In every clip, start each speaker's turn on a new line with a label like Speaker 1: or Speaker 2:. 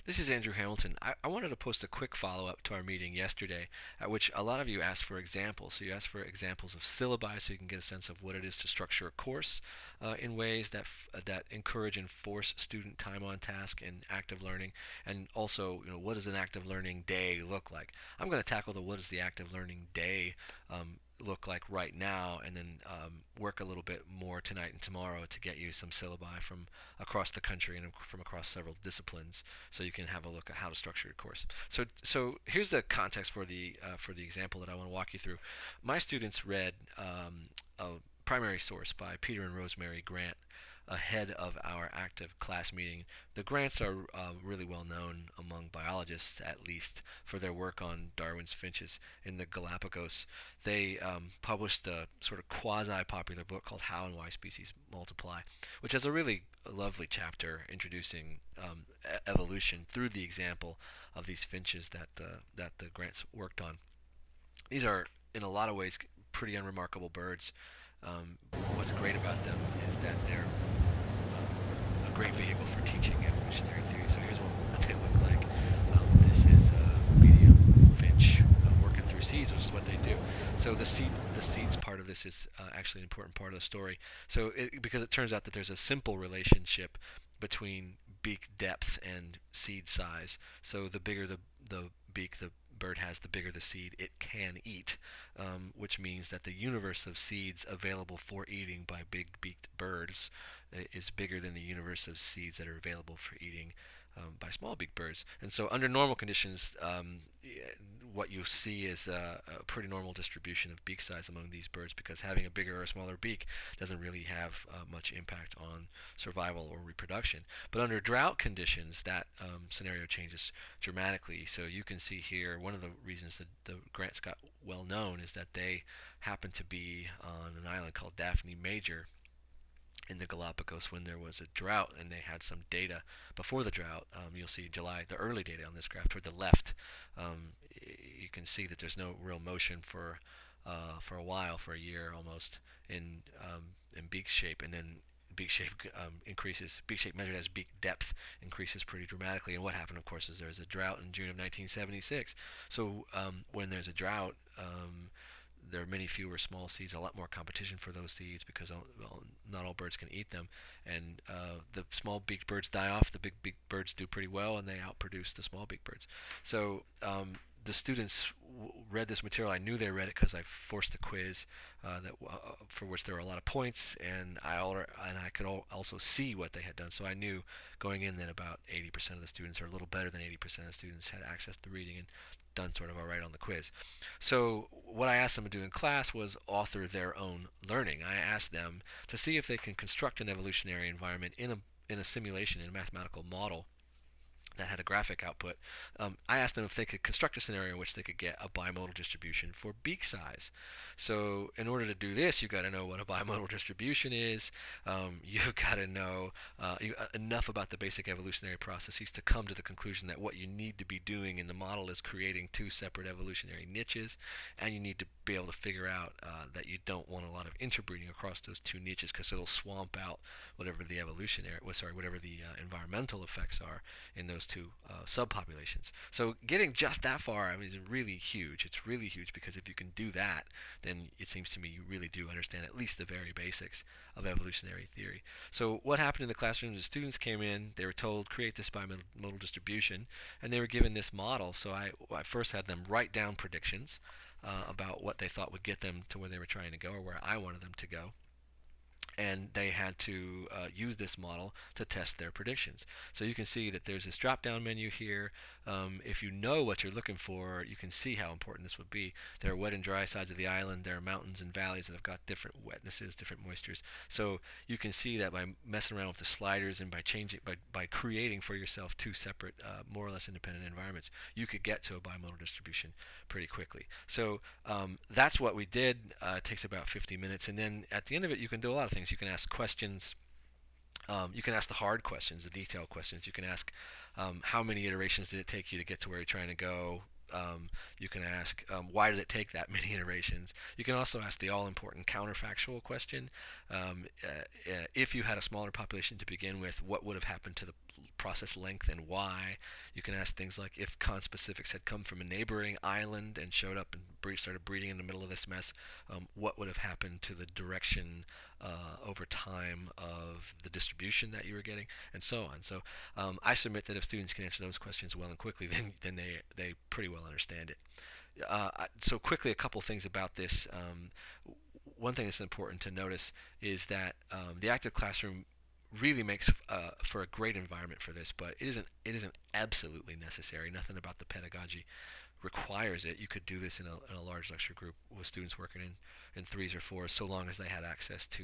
Speaker 1: This is Andrew Hamilton. I wanted to post a quick follow up to our meeting yesterday, at which a lot of you asked for examples. So you asked for examples of syllabi so you can get a sense of what it is to structure a course in ways that encourage and force student time on task and active learning, and also, what does an active learning day look like? I'm going to tackle the what does the active learning day look like right now, and then work a little bit more tonight and tomorrow to get you some syllabi from across the country and from across several disciplines, so you can have a look at how to structure your course. So here's the context for the example that I want to walk you through. My students read a primary source by Peter and Rosemary Grant ahead of our active class meeting. The Grants are really well known among biologists, at least, for their work on Darwin's finches in the Galapagos. They published a sort of quasi-popular book called How and Why Species Multiply, which has a really lovely chapter introducing evolution through the example of these finches that the Grants worked on. These are, in a lot of ways, pretty unremarkable birds. What's great about them is that they're a great vehicle for teaching evolutionary theory. So here's what they look like. This is a medium finch working through seeds, which is what they do. So the seeds part of this is actually an important part of the story. Because it turns out that there's a simple relationship between beak depth and seed size. So the bigger the beak the bird has, the bigger the seed it can eat, which means that the universe of seeds available for eating by big-beaked birds is bigger than the universe of seeds that are available for eating by small-beaked birds. And so, under normal conditions, what you see is a pretty normal distribution of beak size among these birds, because having a bigger or a smaller beak doesn't really have much impact on survival or reproduction. But under drought conditions, that scenario changes dramatically. So you can see here one of the reasons that the Grants got well known is that they happened to be on an island called Daphne Major in the Galapagos when there was a drought, and they had some data before the drought. You'll see July, the early data on this graph toward the left. You can see that there's no real motion for a while, for a year almost, in beak shape, and then beak shape increases. Beak shape measured as beak depth increases pretty dramatically. And what happened, of course, is there was a drought in June of 1976. So when there's a drought, there are many fewer small seeds, a lot more competition for those seeds because, well, not all birds can eat them, and the small beaked birds die off. The big beaked birds do pretty well, and they outproduce the small beaked birds. So the students read this material. I knew they read it because I forced the quiz, for which there were a lot of points, and I could also see what they had done. So I knew going in that about 80% of the students, or a little better than 80% of the students, had access to reading and done sort of all right on the quiz. So what I asked them to do in class was author their own learning. I asked them to see if they can construct an evolutionary environment in a simulation, in a mathematical model that had a graphic output. I asked them if they could construct a scenario in which they could get a bimodal distribution for beak size. So in order to do this, you've got to know what a bimodal distribution is. You've got to know enough about the basic evolutionary processes to come to the conclusion that what you need to be doing in the model is creating two separate evolutionary niches, and you need to be able to figure out that you don't want a lot of interbreeding across those two niches, because it'll swamp out whatever the environmental effects are in those two subpopulations. So getting just that far, I mean, is really huge. It's really huge, because if you can do that, then it seems to me you really do understand at least the very basics of evolutionary theory. So what happened in the classroom? The students came in, they were told create this bimodal distribution, and they were given this model. So I first had them write down predictions about what they thought would get them to where they were trying to go, or where I wanted them to go, and they had to use this model to test their predictions. So you can see that there's this drop-down menu here. If you know what you're looking for, you can see how important this would be. There are wet and dry sides of the island. There are mountains and valleys that have got different wetnesses, different moistures. So you can see that by messing around with the sliders and by creating for yourself two separate, more or less independent environments, you could get to a bimodal distribution pretty quickly. So that's what we did. It takes about 50 minutes, and then at the end of it, you can do a lot of things. You can ask questions. You can ask the hard questions, the detailed questions. You can ask how many iterations did it take you to get to where you're trying to go. You can ask, why did it take that many iterations? You can also ask the all-important counterfactual question. If you had a smaller population to begin with, what would have happened to the process length and why? You can ask things like, if conspecifics had come from a neighboring island and showed up and started breeding in the middle of this mess, what would have happened to the direction over time of the distribution that you were getting, and so on. So I submit that if students can answer those questions well and quickly, then they pretty well understand it. So quickly, a couple things about this. One thing that's important to notice is that the active classroom really makes for a great environment for this, but it isn't absolutely necessary. Nothing about the pedagogy requires it. You could do this in a large lecture group with students working in threes or fours, so long as they had access to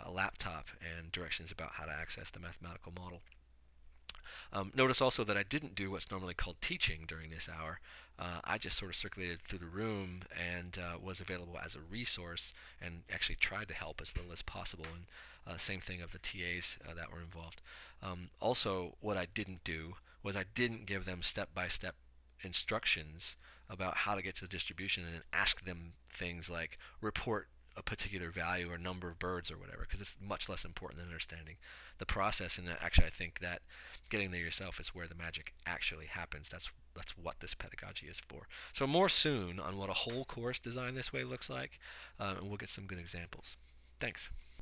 Speaker 1: a laptop and directions about how to access the mathematical model. Notice also that I didn't do what's normally called teaching during this hour. I just sort of circulated through the room and was available as a resource and actually tried to help as little as possible. And same thing of the TAs that were involved. Also, what I didn't do was I didn't give them step-by-step instructions about how to get to the distribution and ask them things like report a particular value or number of birds or whatever, because it's much less important than understanding the process. And actually, I think that getting there yourself is where the magic actually happens. That's what this pedagogy is for. So more soon on what a whole course design this way looks like, and we'll get some good examples. Thanks.